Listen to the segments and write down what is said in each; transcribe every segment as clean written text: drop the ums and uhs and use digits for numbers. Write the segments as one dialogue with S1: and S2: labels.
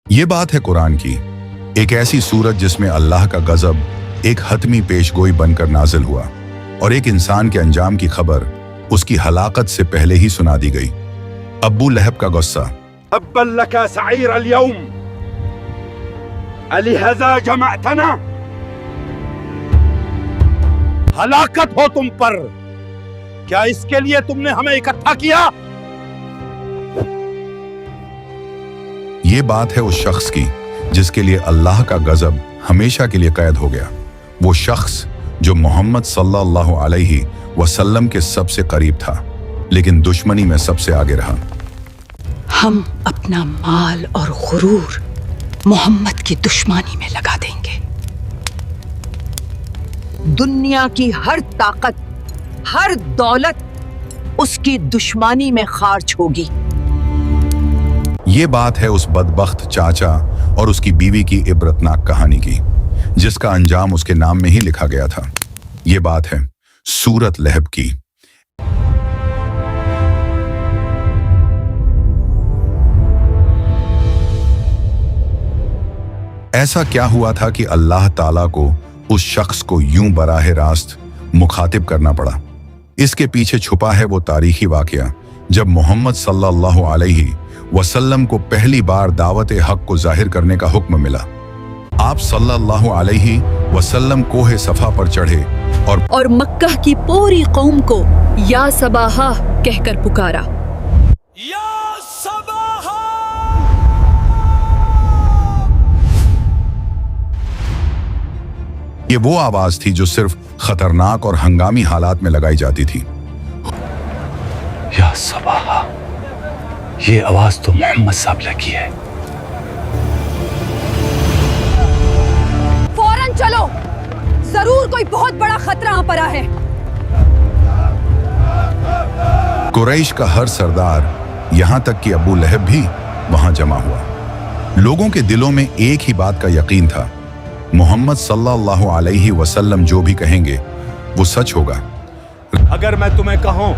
S1: ये बात है कुरान की, एक ऐसी सूरत जिसमें अल्लाह का गजब एक हतमी पेशगोई बनकर नाजिल हुआ और एक इंसान के अंजाम की खबर उसकी हलाकत से पहले ही सुना दी गई। अब्बू लहब का गुस्सा।
S2: तब्बन लका सईर अल-यौम अलिहज़ा जमअतना, हलाकत हो तुम पर, क्या इसके लिए तुमने हमें इकट्ठा किया?
S1: ये बात है उस शख्स की जिसके लिए अल्लाह का गजब हमेशा के लिए कैद हो गया। वो शख्स जो मोहम्मद सल्लल्लाहु अलैहि वसल्लम के सबसे करीब था, लेकिन दुश्मनी में सबसे आगे रहा।
S3: हम अपना माल और गुरूर मोहम्मद की दुश्मनी में लगा देंगे। दुनिया की हर ताकत, हर दौलत उसकी दुश्मनी में खार्ज होगी।
S1: ये बात है उस बदबख्त चाचा और उसकी बीवी की इबरतनाक कहानी की, जिसका अंजाम उसके नाम में ही लिखा गया था। ये बात है सूरत लहब की। ऐसा क्या हुआ था कि अल्लाह ताला को उस शख्स को यूं बराह रास्त मुखातिब करना पड़ा? इसके पीछे छुपा है वो तारीखी वाकया जब मोहम्मद सल्लल्लाहु अलैहि वसल्लम को पहली बार दावत हक को जाहिर करने का हुक्म मिला। आप सल्लल्लाहु अलैहि वसल्लम कोहे सफा पर चढ़े और
S3: मक्का की पूरी कौम को या सबाहा कहकर पुकारा।
S2: या सबाहा!
S1: ये वो आवाज थी जो सिर्फ खतरनाक और हंगामी हालात में लगाई जाती थी।
S4: या सबाहा, ये आवाज तो मोहम्मद साहब की है।
S3: फौरन चलो, जरूर कोई बहुत बड़ा खतरा आ पड़ा है।
S1: कुरैश का हर सरदार, यहां तक कि अबू लहब भी वहां जमा हुआ। लोगों के दिलों में एक ही बात का यकीन था, मोहम्मद सल्लल्लाहु अलैहि वसल्लम जो भी कहेंगे वो सच होगा।
S2: अगर मैं तुम्हें कहूं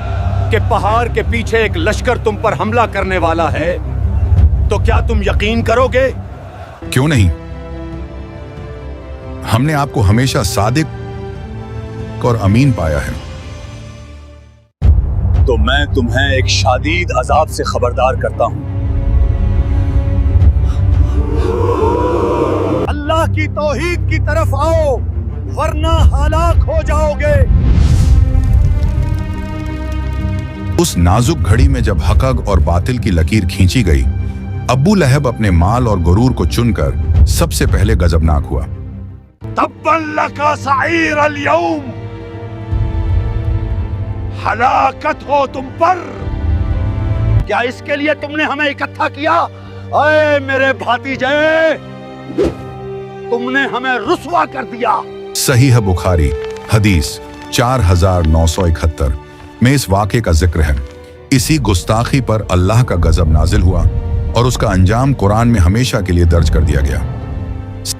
S2: कि पहाड़ के पीछे एक लश्कर तुम पर हमला करने वाला है, तो क्या तुम यकीन करोगे?
S1: क्यों नहीं? हमने आपको हमेशा सादिक और अमीन पाया है।
S4: तो मैं तुम्हें एक शादीद अजाब से खबरदार करता हूं।
S2: अल्लाह की तौहीद की तरफ आओ, वरना हलाक हो जाओगे।
S1: उस नाजुक घड़ी में जब हक़ और बातिल की लकीर खींची गई, अब्बू लहब अपने माल और गुरूर को चुनकर सबसे पहले गजबनाक हुआ।
S2: तब्बन लका सईर अल-यौम, हलाकत हो तुम पर, क्या इसके लिए तुमने हमें इकट्ठा किया? अरे मेरे भातीजे, तुमने हमें रुस्वा कर दिया।
S1: सहीह बुखारी हदीस 4971 में इस वाक़े का जिक्र है। इसी गुस्ताखी पर अल्लाह का गजब नाजिल हुआ और उसका अंजाम कुरान में हमेशा के लिए दर्ज कर दिया गया।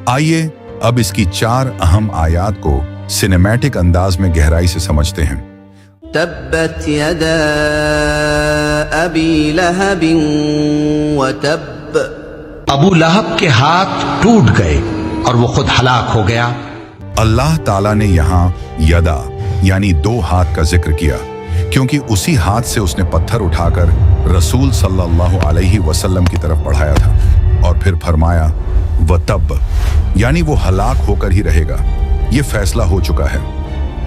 S1: आइए अब इसकी 4 अहम आयात को सिनेमैटिक अंदाज में गहराई से समझते हैं।
S5: तब्बत यदा अबी लहबिन व तब,
S6: अबू लहब के हाथ टूट गए और वो खुद हलाक हो गया।
S1: अल्लाह ताला ने यहाँ यदा यानी 2 हाथ का जिक्र किया, क्योंकि उसी हाथ से उसने पत्थर उठाकर रसूल सल्लल्लाहु अलैहि वसल्लम की तरफ बढ़ाया था और फिर फरमाया व तब, यानी वो हलाक होकर ही रहेगा। ये फैसला हो चुका है।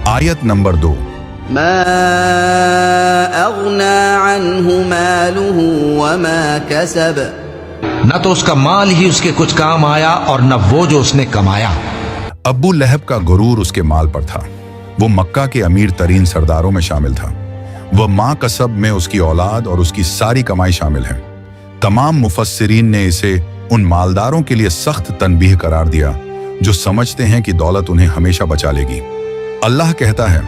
S1: आयत नंबर 2।
S5: मा अग़ना अन्हु मालुहु व मा कसब,
S6: न तो उसका माल ही उसके कुछ काम आया और न वो जो उसने कमाया।
S1: अब्बू लहब का गुरूर उसके माल पर था। वो मक्का के अमीर तरीन सरदारों में शामिल था। वह माँ कसब में उसकी औलाद और उसकी सारी कमाई शामिल है। तमाम मुफस्सिरीन ने इसे उन मालदारों के लिए सख्त तनबीह करार दिया जो समझते हैं कि दौलत उन्हें हमेशा बचा लेगी। अल्लाह कहता है,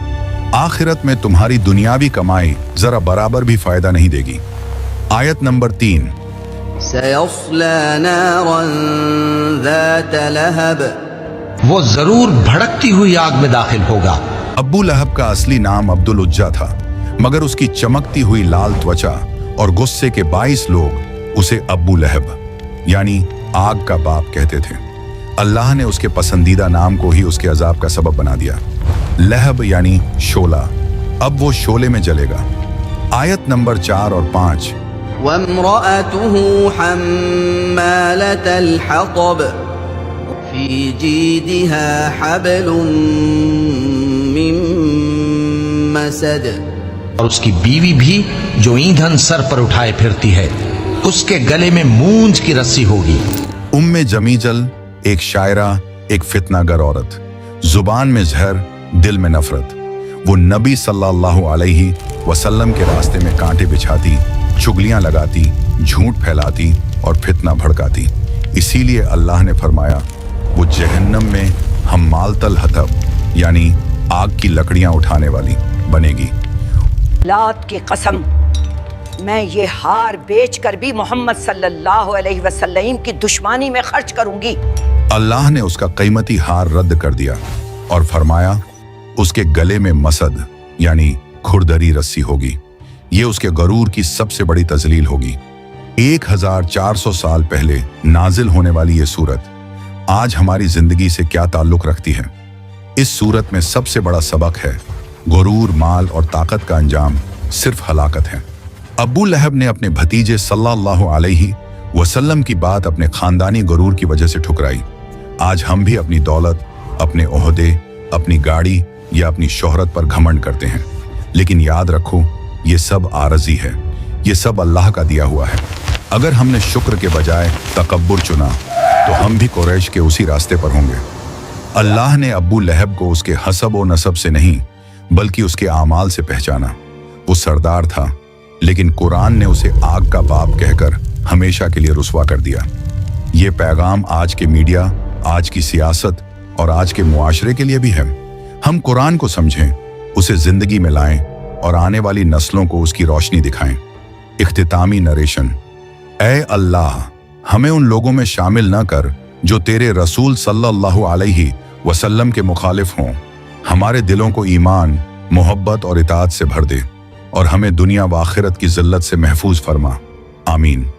S1: आखिरत में तुम्हारी दुनियावी कमाई जरा बराबर भी फायदा नहीं देगी। आयत नंबर 3।
S5: सयस्ला नारन ज़ात लहब,
S6: वो जरूर भड़कती हुई आग में दाखिल होगा।
S1: अब्बू लहब का असली नाम अब्दुल उज्जा था, मगर उसकी चमकती हुई लाल त्वचा और गुस्से के 22 लोग उसे अब्बू लहब यानी आग का बाप कहते थे। अल्लाह ने उसके पसंदीदा नाम को ही उसके अजाब का सबब बना दिया। लहब यानी शोला, अब वो शोले में जलेगा। आयत नंबर 4 और 5।
S5: وامرأته حمالة الحطب في جيدها حبل من مسد
S6: اور اس کی بیوی بھی جو ایندھن سر پر اٹھائے پھرتی ہے، اس کے گلے میں مونج کی رسی ہوگی۔
S1: उम्मे जमीजल एक शायरा, एक फितनागर औरत, जुबान में जहर, दिल में नफरत। वो नबी सल्लल्लाहु अलैहि वसल्लम के रास्ते में कांटे बिछाती, चुगलियां लगाती, झूठ फैलाती और फितना भड़काती। इसीलिए अल्लाह ने फरमाया वो जहन्नम में हम्मालतल हतब यानी आग की लकड़ियां उठाने वाली बनेगी।
S3: लात की कसम, मैं ये हार बेचकर भी मोहम्मद सल्लल्लाहु अलैहि वसल्लम की दुश्मनी में खर्च करूंगी।
S1: अल्लाह ने उसका कीमती हार रद्द कर दिया और फरमाया उसके गले में मसद यानी खुरदरी रस्सी होगी। ये उसके गरूर की सबसे बड़ी तजलील होगी। 1400 साल पहले नाजिल होने वाली ये सूरत आज हमारी जिंदगी से क्या ताल्लुक रखती है? इस सूरत में सबसे बड़ा सबक है गुरूर, माल और ताकत का अंजाम सिर्फ हलाकत है। अबू लहब ने अपने भतीजे सल्लल्लाहु अलैहि वसल्लम की बात अपने खानदानी गुरूर की वजह से ठुकराई। आज हम भी अपनी दौलत, अपने ओहदे, अपनी गाड़ी या अपनी शोहरत पर घमंड करते हैं, लेकिन याद रखो ये सब आरजी है, ये सब अल्लाह का दिया हुआ है। अगर हमने शुक्र के बजाय तकब्बुर चुना तो हम भी कुरैश के उसी रास्ते पर होंगे। अल्लाह ने अबू लहब को उसके हसब व नसब से नहीं बल्कि उसके आमाल से पहचाना। वो सरदार था, लेकिन कुरान ने उसे आग का बाप कहकर हमेशा के लिए रुस्वा कर दिया। ये पैगाम आज के मीडिया, आज की सियासत और आज के मुआशरे के लिए भी है। हम कुरान को समझें, उसे जिंदगी में लाएं और आने वाली नस्लों को उसकी रोशनी दिखाएं। इख्तितामी नरेशन। ऐ अल्लाह, हमें उन लोगों में शामिल न कर जो तेरे रसूल सल्लल्लाहु अलैहि वसल्लम के मुखालिफ हों। हमारे दिलों को ईमान, मोहब्बत और इताअत से भर दे और हमें दुनिया व आखिरत की जिल्लत से महफूज फरमा। आमीन।